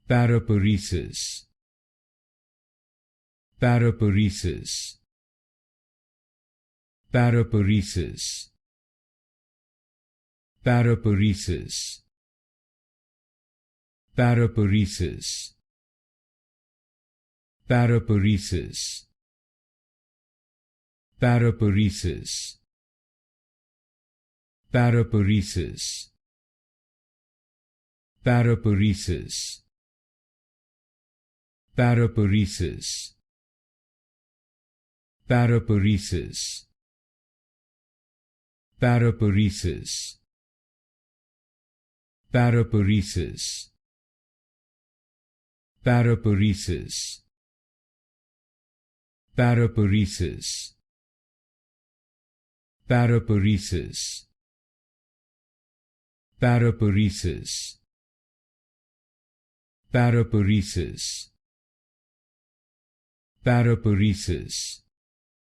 Paraparesis. Paraparesis. Paraparesis. Paraparesis. Paraparesis. Paraparesis. Paraparesis. Paraparesis. Paraparesis. Paraparesis. Paraparesis. Paraparesis. Paraparesis. Paraparesis. Paraparesis. Paraparesis. Paraparesis. Paraparesis. Paraparesis.